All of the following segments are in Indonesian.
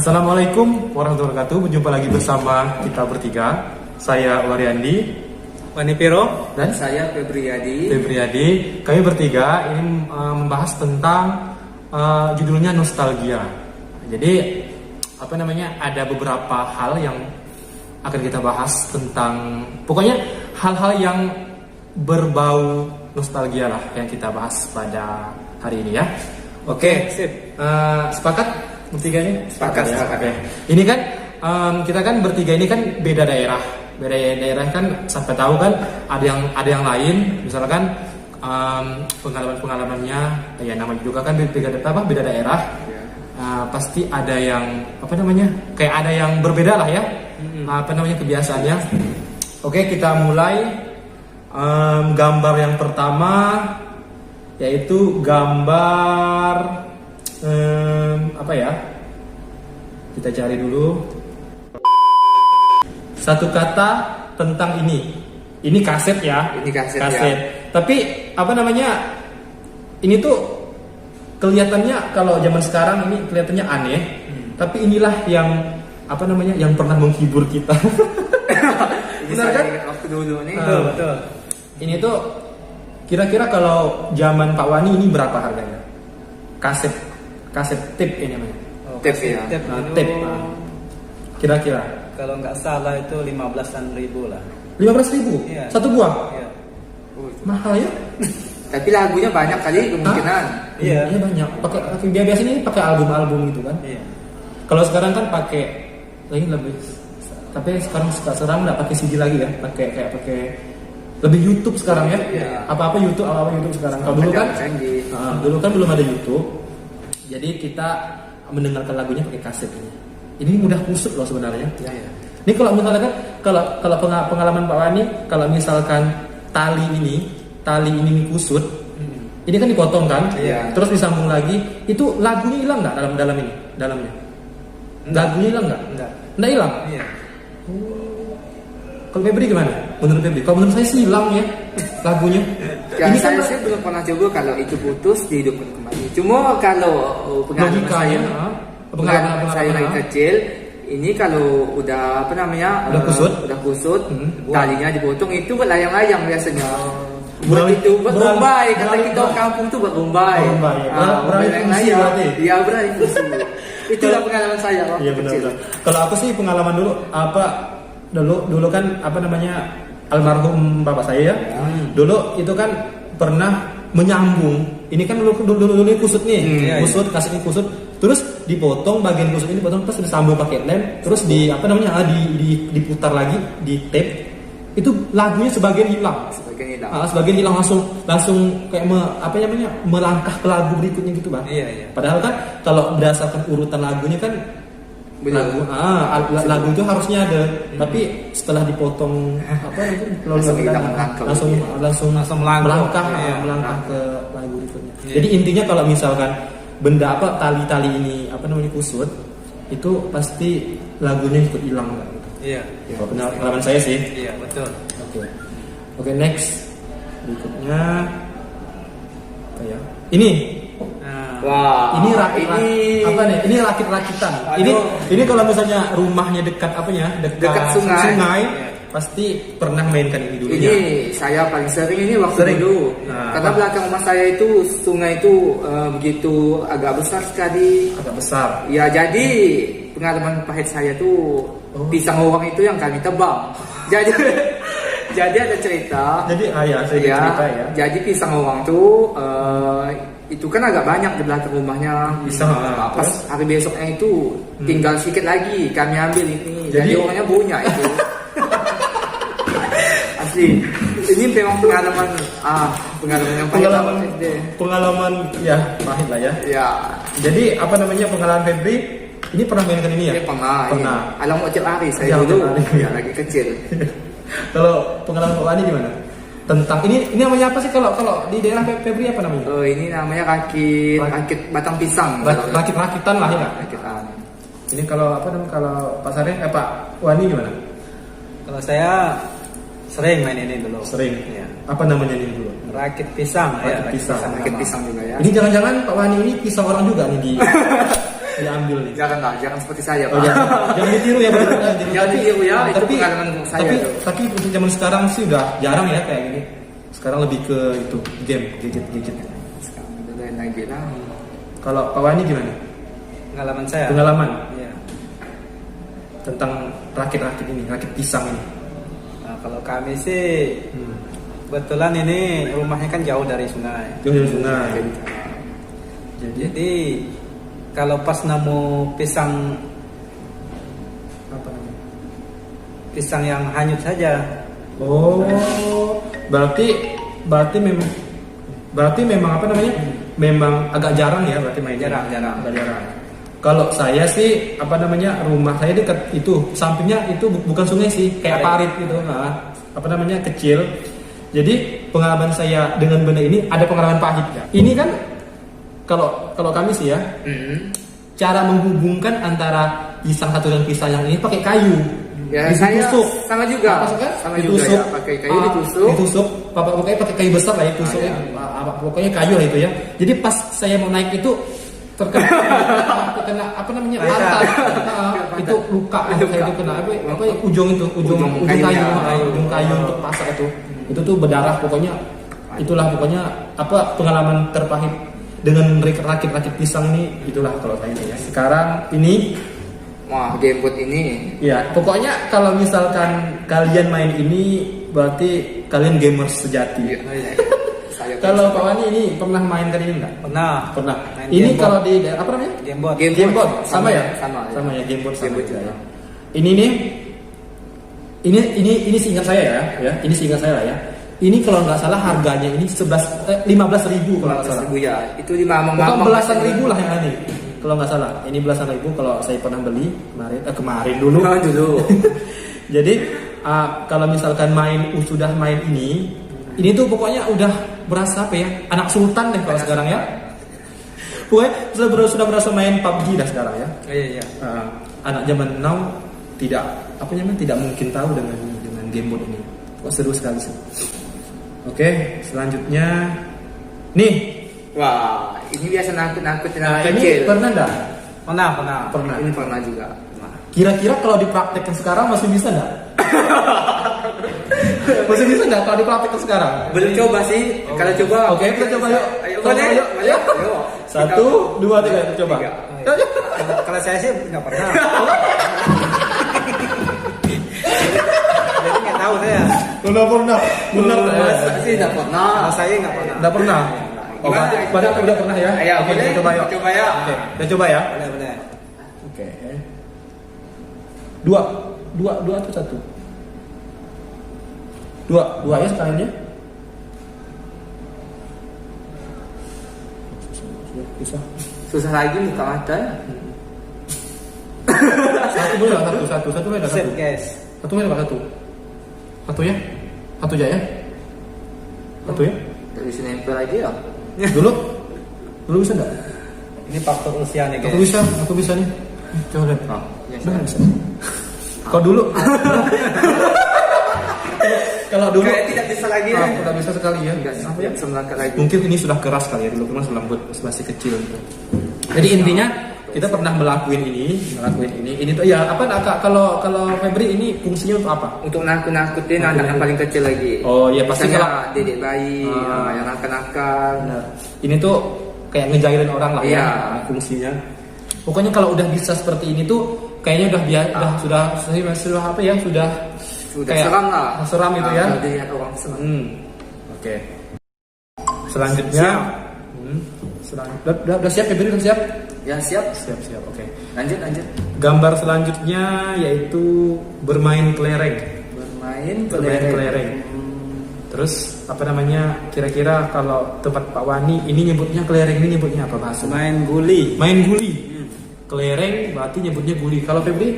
Assalamualaikum warahmatullahi wabarakatuh. Berjumpa lagi bersama kita bertiga. Saya Waryandi, Wani Piro, dan saya Febriadi. Kami bertiga ini membahas tentang judulnya nostalgia. Jadi ada beberapa hal yang akan kita bahas tentang, pokoknya hal-hal yang berbau nostalgia lah yang kita bahas pada hari ini ya. Oke, sip. Sepakat bertiga ini? Sepakat. Oke. Ini kan kita kan bertiga ini kan beda daerah. Beda daerah kan sampai tahu kan ada yang lain, misalkan pengalamannya ya namanya juga kan beda daerah. Pasti ada yang kayak ada yang berbeda lah ya. Kebiasaannya. Oke, kita mulai. Gambar yang pertama yaitu gambar kita cari dulu satu kata tentang ini. Ini kaset ya. Ini kaset. Ya. Tapi ini tuh kelihatannya kalau zaman sekarang ini kelihatannya aneh. Tapi inilah yang yang pernah menghibur kita. Benar kan? Waktu dulu nih. Betul. Ini tuh kira-kira kalau zaman Pak Wani ini berapa harganya? Kaset tape ini namanya. Tape ya. Tape. Kira-kira Kalau nggak salah itu 15-an ribu lah. 15.000? Iya. Satu buah? Iya. Mahal ya? Tapi lagunya banyak kali kemungkinan. Iya. Iya banyak. Biasanya pakai album-album gitu kan. Iya. Kalau sekarang kan pakai lebih. Tapi sekarang nggak pakai CD lagi ya. Pakai lebih YouTube sekarang ya. Iya. Apa YouTube sekarang. Kalau dulu kan belum ada YouTube. Jadi kita mendengarkan lagunya pakai kaset ini. Ini mudah kusut loh sebenarnya. Ya. Ini kalau misalkan kalau pengalaman Pak Wani, kalau misalkan tali ini kusut, ini kan dipotong kan, Iya. terus disambung lagi, itu lagunya hilang nggak dalamnya? Lagunya hilang nggak? Nggak hilang. Iya. Kalau Febri gimana? Menurut Febri? Kalau menurut saya sih hilang ya lagunya. Ya, Ini kan saya belum pernah coba kalau itu putus dihidupkan kembali. Cuma kalau pengalaman saya lagi kecil, ini kalau udah udah kusut, talinya dipotong itu buat layang-layang biasanya. Beralih- Buat itu buat beralih- bombay, kata beralih- kita kampung tuh buat bombay. Beralih fungsi berarti. Iya, beralih fungsi. Itulah pengalaman saya waktu Iya kecil. benar. Kalau aku sih pengalaman dulu kan almarhum bapak saya ya. Dulu itu kan pernah menyambung. Ini kan dulu kusut nih, kusut kasih ini kusut, terus dipotong bagian kusut ini dipotong terus disambung pakai lem, terus diputar lagi di tape. Itu lagunya sebagian hilang. Sebagian hilang langsung kayak melangkah ke lagu berikutnya gitu bang. Iya. Padahal kan kalau berdasarkan urutan lagunya kan lagu itu harusnya ada, tapi setelah dipotong langsung melangkah ke lagu berikutnya. Iya. Jadi intinya kalau misalkan benda tali ini kusut, itu pasti lagunya ikut hilang kan? Iya. Pengalaman saya sih. Iya, betul. Oke, next berikutnya apa ya? Ini. Wah, Ini Ini rakit-rakitan. Ini kalau misalnya rumahnya dekat dekat sungai. pasti pernah mainkan ini dulu. Ini saya paling sering ini waktu dulu. Karena belakang rumah saya itu sungai itu begitu agak besar sekali. Agak besar. Ya, jadi pengalaman pahit saya tuh pisang orang itu yang kami tebang. Jadi ada cerita. Saya cerita ya. Jadi pisang orang tuh itu kan agak banyak di belakang rumahnya. Pisang. Pas hari besoknya itu tinggal sedikit lagi kami ambil ini. Jadi orangnya punya itu. Asli. Ini memang pengalaman yang pahit. Pengalaman ya pahit lah ya. Ya. Jadi pengalaman Febri ini pernah mainkan ini ya? Ini pernah. Alamak tiap hari saya Ya, dulu. tiap hari. Ya, lagi kecil. Kalau pengalaman Pak Wani gimana? Tentang ini namanya apa sih kalau di daerah Febri apa namanya? Ini namanya rakit batang pisang. Rakit-rakitan lah ya. Rakitan. Ini kalau kalau Pak Sareh Pak Wani gimana? Kalau saya sering main ini dulu. Sering. Iya. Apa namanya ini dulu? Rakit pisang. Rakit pisang. Rakit pisang juga ya. Ini jangan-jangan Pak Wani ini pisang orang juga nih di diambil nih. Janganlah, jangan seperti saya, Oh, Pak. jangan ditiru ya, Bro. Jangan ditiru ya, itu Tapi pengalaman untuk saya tapi tuh. tapi untuk zaman sekarang sih udah jarang ya kayak gini. Sekarang lebih ke itu game, gadget. Sekarang udah lain lagi lah. Kalau Pak Wani gimana? Pengalaman saya. Pengalaman Iya. tentang rakit-rakit ini, rakit pisang ini. Nah, kalau kami sih kebetulan ini rumahnya kan jauh dari sungai. Jauh dari sungai. Jadi kalau pas nemu pisang Apa namanya? pisang yang hanyut saja. Oh, berarti memang apa namanya? Memang agak jarang ya berarti main Jarang. agak jarang. Kalau saya sih apa namanya rumah saya dekat itu sampingnya itu bukan sungai sih kayak parit gitu, nah, apa namanya kecil. Jadi pengalaman saya dengan benda ini ada pengalaman pahit. Ini kan kalau kami sih ya cara menghubungkan antara pisang satu dan pisang yang ini pakai kayu. Ya, saya Ditusuk. sama juga. Kan? Sama juga ya, pakai kayu ditusuk. Pokoknya pakai kayu besar lah ya, tusuknya. Pokoknya kayu lah itu ya. Jadi pas saya mau naik itu terkena apa namanya pantat. Itu luka saya itu kena apa ujung kayu untuk pasak itu. Itu tuh berdarah pokoknya. Itulah pokoknya apa pengalaman terpahit dengan rakit-rakit pisang ini itulah kalau saya ya. Sekarang ini Wah, gamebot ini. ya, pokoknya kalau misalkan kalian main ini berarti kalian gamers sejati. Saya Kalau Pak Wani ini pernah main kali ini enggak? Pernah. Pernah. Main Ini gamebot. kalau di apa namanya? Gamebot. Gamebot sama ya? Sama ya gamebot sama Gamebot juga juga. ya. Ini nih ini seingat saya ya. Ini seingat saya lah ya. Ini kalau nggak salah harganya ini 15.000 kalau nggak salah. 15.000 ya. Itu di mamang. Bukan belasan ribu lah yang ini. Kalau nggak salah, ini belasan ribu kalau saya pernah beli kemarin dulu. Dulu. Jadi kalau misalkan sudah main ini tuh pokoknya udah berasa apa ya anak sultan deh kalau sekarang ya. Pokoknya sudah berasa main PUBG dah sekarang ya. Iya. Anak zaman now tidak mungkin tahu dengan gamebot ini. Kok seru sekali sih. Oke, selanjutnya nih. Wah, ini biasa nakut-nakutin anak Ini kecil. pernah enggak? Pernah. Ini pernah juga. Kira-kira kalau dipraktekkan sekarang masih bisa enggak? Masih bisa enggak kalau dipraktekkan sekarang? Belum coba sih. Kalau coba. Oke, kita coba yuk. Ayo, Coba boleh. yuk. Yuk. 1, 2, 3 kita coba. Tiga. Kalau saya sih nggak pernah. Jadi nggak tahu saya. Benar. Masa sih nggak pernah. Kalau saya nggak pernah. Enggak pernah. Gimana? Padahal udah pernah ya. Ayo, Oke, boleh. kita coba yuk. Coba ya. Oke, kita coba ya. Boleh. Oke. 2 atau 1? 2 ya sekalian ya. Susah. Susah lagi muka mata. Satu boleh nggak? Satu boleh nggak? Sip Satu. guys. Satu boleh nggak? Satu ya? Satu aja ya? Satu ya? Gak bisa nempel lagi ya. Dulu bisa nggak? Ini faktor usia nih guys. Aku bisa nih. Coba lihat. Ya, Udah nggak bisa. Kalau dulu. Kalau dulu. Kayak tidak bisa lagi ya. Udah bisa sekali ya. Enggak bisa melangkah lagi. Mungkin ini sudah keras kali ya, dulu kan selambut masih kecil gitu. Jadi intinya kita pernah melakukan ini. Ini tuh ya apa kalau Febri ini fungsinya untuk apa? Untuk nakut-nakutin anak yang paling kecil lagi. Oh iya pasti Misalnya dedek bayi, Ah. yang nakal-nakal. Nah, ini tuh kayak ngejairin orang lah Iya. ya fungsinya. Pokoknya kalau udah bisa seperti ini tuh kayaknya sudah apa ya sudah kayak seram lah. Seram itu ya. Jadi orang seram. Oke. Selanjutnya. Udah siap Febri, udah siap? Ya siap. Siap. Oke. Lanjut. Gambar selanjutnya yaitu bermain kelereng. Bermain Kelereng. Terus apa namanya? Kira-kira kalau tempat Pak Wani ini nyebutnya kelereng, ini nyebutnya apa bahasa? Main guli. Main guli. Kelereng berarti nyebutnya guli. Kalau Febri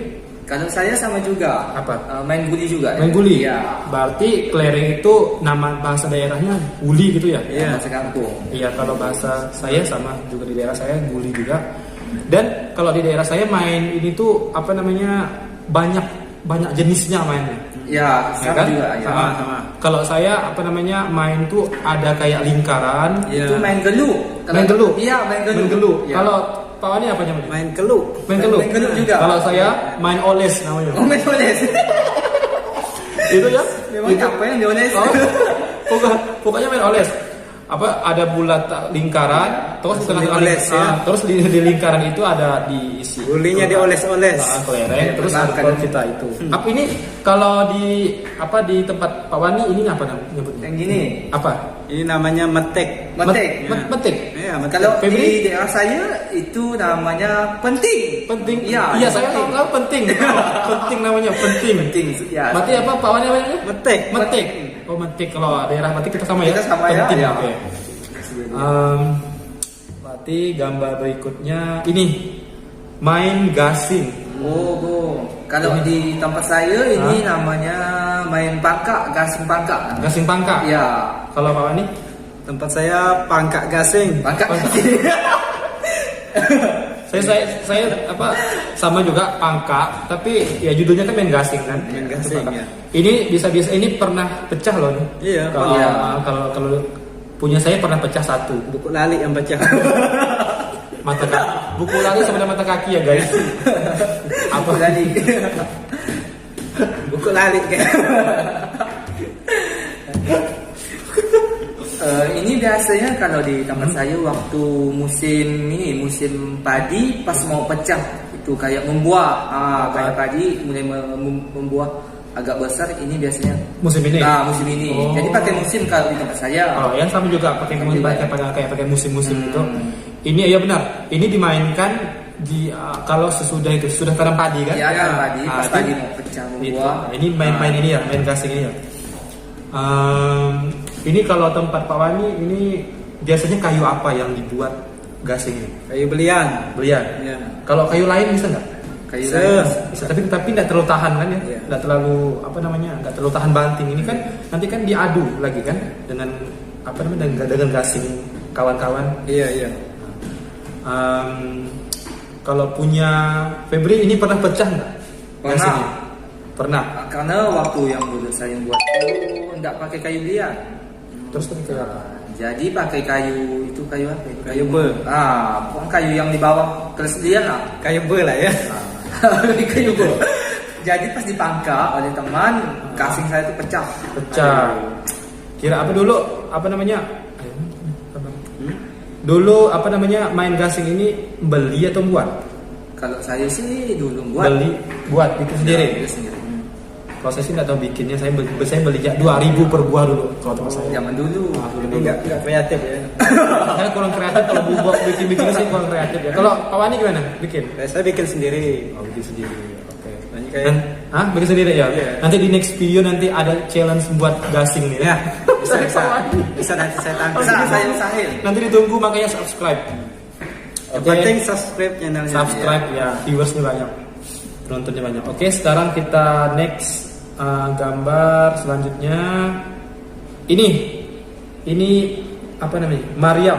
Kalau saya sama juga. apa? Main guli juga. Main guli. Iya. Berarti kelereng itu nama bahasa daerahnya guli gitu ya? Iya. Bahasa kampung. Iya, kalau bahasa saya sama juga di daerah saya guli juga. Dan kalau di daerah saya main ini tuh apa namanya banyak jenisnya mainnya. Ya, Ya sama kan? juga. Ya. Sama. Kalau saya apa namanya main tuh ada kayak lingkaran. Iya. Itu main gelu. Main gelu. Iya, main gelu. Main gelu. Iya. Kalau Pak Wani apa namanya? Main keluk. Main keluk. Main keluk juga. Kalau saya main oles namanya. Oh, menulis. Itu ya? Memang apa yang dioles? Oh, pokoknya main oles. Apa ada bulat lingkaran, terus di tengah-tengah dioles, ya. terus di lingkaran itu ada diisi. Gulinya dioles-oles. Kelereng, terus ada kalau kita itu. Apa ini kalau di tempat Pak Wani ini apa namanya nyebutnya? Yang gini. Apa? Ini namanya metek. Metek. Metik. Iya, metek. Kalau Febri? di daerah saya itu namanya penting. Penting. Iya, Iya saya tahu penting. Penting namanya penting. Penting. Ya. Mati apa Pak Wani namanya? Metek. Metik. Oh metik, kalau daerah Metik kita sama ya? Kita sama ya, Penting, ya. oke. Berarti gambar berikutnya ini main gasing. Oh. Kalau di tempat saya ini namanya main pangkak, gasing pangkak. Gasing pangkak. Ya, Kalau Pak Wani? Tempat saya pangkak gasing. pangkak. Saya apa sama juga pangkak, tapi ya judulnya kan main gasing kan. Main gasing, ya. Ini bisa ini pernah pecah loh nih. Iya, Kalau iya. kalau punya saya pernah pecah satu. Buku lali yang baca. Mata kaki. Buku lari sama mata kaki ya guys. Apa tadi? Buku lali kan. Ini biasanya kalau di tempat saya waktu musim padi pas mau pecah itu kayak membuah. Kayak padi mulai membuah agak besar, ini biasanya Musim ini. musim ini. Oh. Jadi pakai musim kalau di tempat saya. Oh, yang sama juga pakai pakai musim-musim itu. Ini ya benar. Ini dimainkan kalau sesudah itu sudah tanam padi kan? Ya, tanam padi, pas itu- padi mau pecah itu. membuah. Ini main ini ya, main gasing ini ya. Ini kalau tempat Pak Wani ini biasanya kayu apa yang dibuat gasing ini? Kayu belian. Belian. Ya. Kalau kayu lain bisa nggak? Kayu Se- lain. Bisa, tapi tidak terlalu tahan kan ya? Iya. Nggak terlalu nggak terlalu tahan banting. Ini kan nanti kan diadu lagi kan dengan dengan gasing kawan-kawan. Iya. Kalau punya Febri ini pernah pecah nggak? Pernah. Gasingnya? Pernah. Karena waktu yang dulu saya buat itu enggak pakai kayu liat. Terus kan kayak apa? Jadi pakai kayu itu kayu apa? Itu? Kayu be. Bukan kayu yang di bawah keles-lian lah. Kayu be lah ya. Kayu be. Jadi pas dipangkak oleh teman, gasing saya itu pecah. Pecah. Kira apa dulu? Apa namanya? Dulu apa namanya main gasing ini beli atau buat? Kalau saya sih dulu buat. Buat bikin sendiri. Ya, sendiri. Kalau saya sih nggak tahu bikinnya, saya beli 2.000 per buah dulu kalau tempat saya. Zaman dulu. Ini enggak kreatif ya. Saya kurang kreatif kalau buat bikin sih kurang kreatif ya. Kalau Pak Wani gimana? Bikin? Saya bikin sendiri. Oh, bikin sendiri. Oke. Banyak kayak Bikin sendiri ya? Iya. Nanti di next video nanti ada challenge buat gasing nih ya. Bisa Dari bisa. Pak Wani. Bisa nanti saya tampil. Bisa saya usahain. Nanti ditunggu makanya subscribe. Yang penting subscribe channelnya. Subscribe ya, viewersnya banyak, penontonnya banyak. Oke, sekarang kita next gambar selanjutnya. Ini apa namanya? Meriam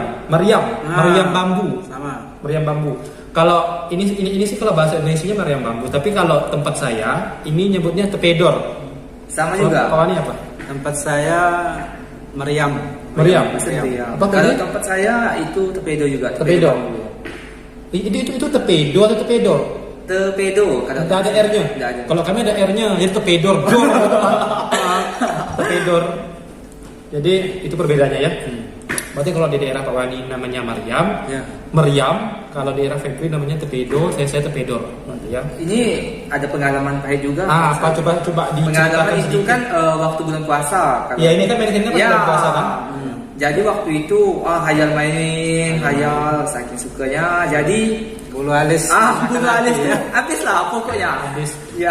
bambu. Sama. Meriam bambu. Kalau ini sih kalau bahasa Indonesianya meriam bambu, tapi kalau tempat saya ini nyebutnya tepedor. Sama Kalau juga. Pak Wani apa? Tempat saya meriam. Meriam. Meriam. Apa Kalau tadi? tempat saya itu tepedo juga. Tepedo. Itu tepedo atau tepedor? Tepedo. Kalau Tidak ada R-nya. Tidak ada. Kalau kami ada R-nya, jadi tepedor. Tepedor. Jadi itu perbedaannya ya. Berarti kalau di daerah Pak Wani namanya Meriam, Ya. Meriam. Kalau di daerah Febri namanya tepedo, saya tepedor. Berarti ya. Ini ada pengalaman pahit juga. Apa coba diceritakan Pengalaman itu sedikit. kan waktu bulan puasa. Kalau- Ya ini kan main ini kan Ya. bulan puasa kan. Jadi waktu itu hayal main, hayal saking sukanya. Jadi Bulu alis. bulu alis habis lah pokoknya. Habis. Ya.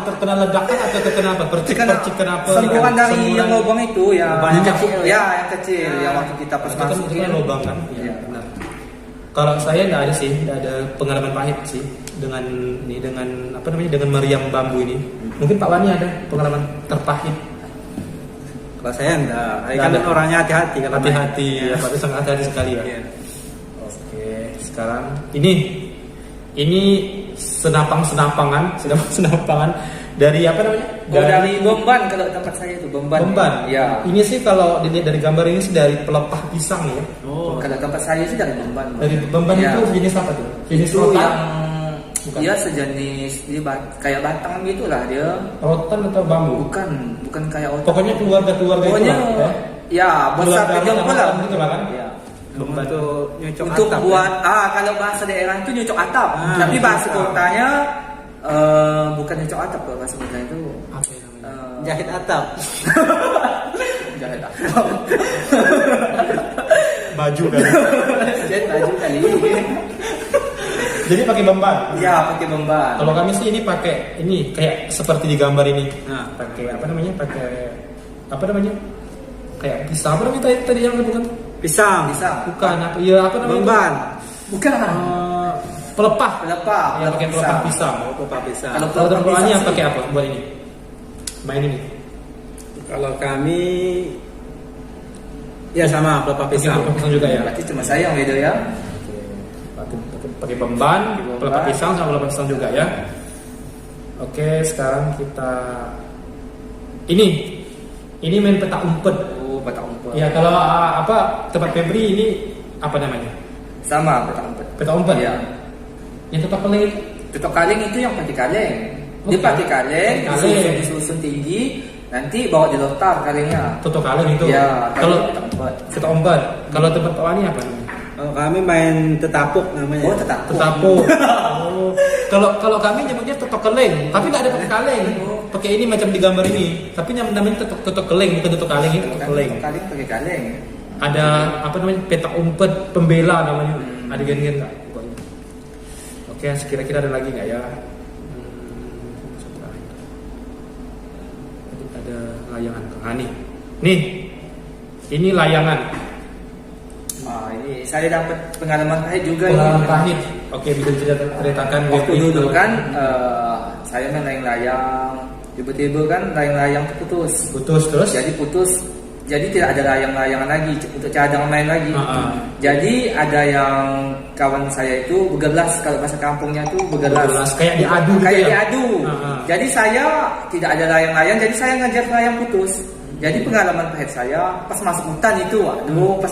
Terkena ledakan atau terkena apa? Percikan apa? Sembuhan dari Semburan. yang lubang itu ya. Banyak yang kecil. Ya, yang kecil. Yang waktu kita pas Itu kan masuk itu kan lubang kan. Iya. Iya, benar. Kalau saya nggak ada sih, nggak ada pengalaman pahit sih dengan apa namanya dengan meriam bambu ini. Mungkin Pak Wani ada pengalaman terpahit. Kalau saya enggak. Saya Nggak kan ada. orangnya hati-hati kalau main. Hati-hati, ya, Pak itu sangat hati-hati sekali ya. Iya. Oke, sekarang ini senapang-senapangan Dari apa namanya? Dari Beban kalau tempat saya itu Beban. Beban. Ya. Ini sih kalau dilihat dari gambar ini sih dari pelepah pisang ya. Oh. Kalau tempat saya sih dari Beban. Dari Beban Ya. itu jenis apa tuh? Jenis Itu rotan? yang Bukan. dia sejenis kayak batang gitulah dia. Rotan atau bambu? Bukan kayak otak. Pokoknya keluarga-keluarga itu Pokoknya lah. ya besar Keluarga kejengkol lah. gitu lah kan? Ya. Beban. Untuk nyocok Untuk atap, buat kalau bahasa daerah itu nyocok atap. Tapi bahasa kotanya bukan nyocok atap, kalau bahasa kotanya itu Apa ya namanya? jahit atap. jahit atap. Baju kan. Jahit baju kali. Jadi pakai beban. Ya, pakai Beban. Kalau kami sih ini pakai ini kayak seperti di gambar ini. Nah. Pakai apa namanya? Pakai apa namanya? Kayak pisang apa namanya tadi yang bukan? Pisang. Bisa. Bukan apa? Iya apa namanya? Beban. Bukan. Pelepah. Pelepah. Ya pakai pelepah pisang. Oh, pelepah pisang. Kalau Kalau pelepah teman-temannya pisang pakai sih. apa buat ini? Main ini. Kalau kami ya sama pelepah Pakai pisang. pelepah pisang juga ya. Berarti cuma saya yang beda ya. Pakai beban, beban. pelepah pisang sama pelepah pisang juga ya. Oke, sekarang kita ini main peta umpet. Oh, petak umpet. Ya kalau apa tempat Febri ini apa namanya? Sama petak umpet. Peta umpet. Ya. Yang tempat peling Tutuk kaleng itu yang pakai kaleng. Dia Oke. pakai kaleng, Kaleng. disusun tinggi, nanti bawa di lontar kalengnya. Toto kaleng itu. Ya, Kalau petak umpet. peta umpet, kalau tempat Pak Wani apa namanya? Kalau kami main tetapuk namanya. Oh, tetap. Tetapo. Oh. Kalau kami nyebutnya toto keleng, tapi nggak ada pakai kaleng. Pakai ini macam di gambar ini, tapi namanya toto keleng bukan toto kaleng itu toto keleng. Kaleng pakai kaleng. Ada apa namanya peta umpet pembela namanya. Ada gen-gen nggak? Pokoknya. Oke, kira-kira ada lagi nggak ya? Ada layangan. Nah, nih, ini layangan. Ini saya dapat pengalaman pahit juga Pengalaman ini. pahit. Oke, bisa ceritakan Waktu dulu kan saya main layang-layang, tiba-tiba kan layang-layang itu putus terus. Jadi tidak ada layang-layangan lagi untuk cadangan main lagi. Jadi ada yang kawan saya itu begelas, kalau bahasa kampungnya itu begelas. Kayak diadu gitu Kayak ya? diadu. Jadi saya tidak ada layang-layang, jadi saya ngejar layang putus. Jadi pengalaman pahit saya pas masuk hutan itu, pas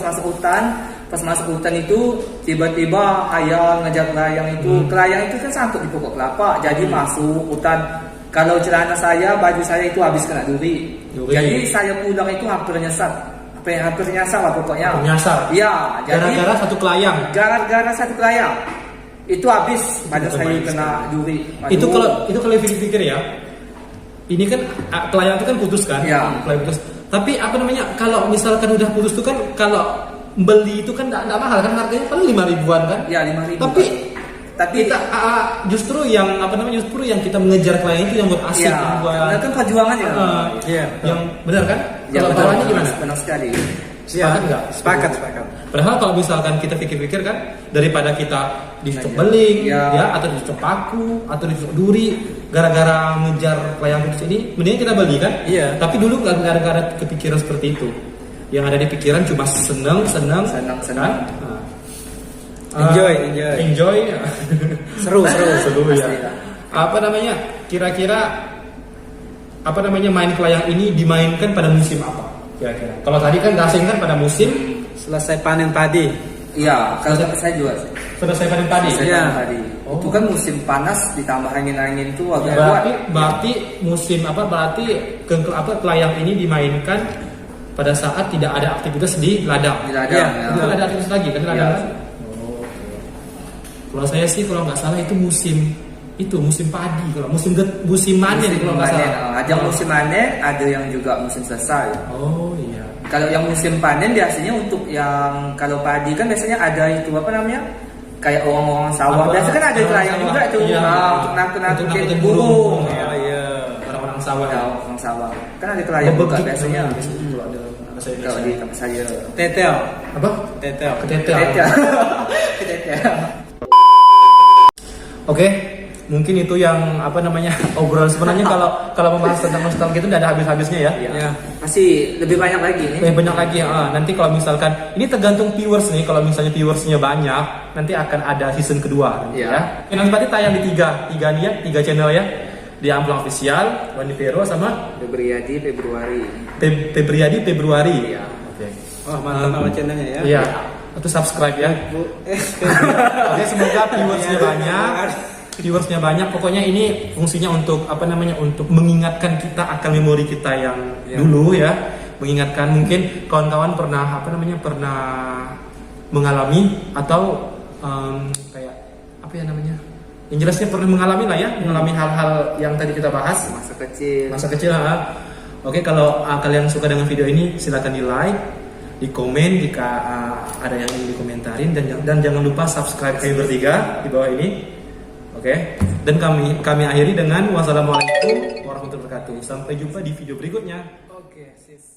masuk hutan itu tiba-tiba ayah ngejar layang itu, layang itu kan sangkut di pokok kelapa, jadi masuk hutan. Kalau celana saya, baju saya itu habis kena duri. Jadi saya pulang itu hampir nyesat. Hampir nyasar lah pokoknya. Nyasar. Iya, jadi Gara-gara satu kelayang. gara-gara satu kelayang. Itu habis badan Itu saya baik kena duri. Itu Aduh. kalau pikir ya. Ini kan kelayang itu kan putus kan? Iya. Kelayang putus. Tapi apa namanya? Kalau misalkan udah putus itu kan kalau beli itu kan enggak mahal kan, harganya paling 5 ribuan kan? Ya 5.000. Tapi kita justru yang kita mengejar klien itu yang buat asik, ya, yang buat karena kan perjuangan ya. Iya. yang benar kan? Ya, Kalau betul. bawahnya gimana? Benar sekali. Sepakat nggak? Sepakat. Padahal kalau misalkan kita pikir-pikir kan, daripada kita dicocok beling, Ya. atau dicocok paku, atau dicocok duri, gara-gara ngejar klien putus ini, mending kita beli kan? Iya. Tapi dulu nggak ada kepikiran seperti itu. Yang ada di pikiran cuma seneng. Senang. Kan? Enjoy. Seru ya. Pastilah. Apa namanya? Kira-kira apa namanya main kelayang ini dimainkan pada musim apa? Kira-kira. Kalau tadi kan gasing kan pada musim Selesai panen padi. Iya, kalau saya juga. selesai panen padi. Saya Iya. panen padi. Oh. Itu kan musim panas ditambah angin-angin itu agak kuat. Berarti musim apa? Berarti kelayang ini dimainkan pada saat tidak ada aktivitas di ladang. Di ladang, Iya, ya. itu kan ada aktivitas lagi kan ladang. Iya. Kan? Kalau saya sih kalau nggak salah itu musim padi, kalau musim manen kalau nggak salah. Ada musim manen, ada yang juga musim selesai. Oh iya. Kalau yang musim panen biasanya untuk yang kalau padi kan biasanya ada itu apa namanya? Kayak orang-orang sawah. Apa? Biasanya kan ada Orang kelayang sawah. juga tuh. Iya. Untuk nakut-nakutin Untuk burung. burung. Oh iya. Orang-orang sawah. Ya, orang sawah. Kan ada kelayang juga Bebegik biasanya. namanya, kalau ada bahasa Kalau Indonesia. di tempat saya. Tetel. Apa? Tetel. Ketetel. Ketetel. Oke, mungkin itu yang apa namanya obrolan sebenarnya kalau membahas tentang nostalgia itu tidak ada habis-habisnya ya. Ya. Masih lebih banyak lagi nih. Lebih banyak lagi. Nanti kalau misalkan ini tergantung viewers nih. Kalau misalnya viewersnya banyak, nanti akan ada season kedua. Nanti Iya. ya. Nanti tayang di tiga channel ya. di Amplang Official, Wandi Vero sama Febriadi Februari. Febriadi Februari. Iya. Oke. Oh, mantap nama channelnya ya. Iya. Itu subscribe ya. Oke, semoga viewersnya banyak. Pokoknya ini fungsinya untuk apa namanya? Untuk mengingatkan kita akan memori kita yang dulu ya. Mengingatkan mungkin kawan-kawan pernah pernah mengalami atau kayak apa ya namanya? Yang jelasnya pernah mengalami lah ya, mengalami hal-hal yang tadi kita bahas Masa kecil. masa kecil. Oke, kalau kalian suka dengan video ini silakan di like, di komen jika ada yang ingin dikomentarin, dan jangan lupa subscribe kami bertiga di bawah ini. Oke, dan kami akhiri dengan wassalamualaikum warahmatullahi wabarakatuh. Sampai jumpa di video berikutnya. Oke, sis.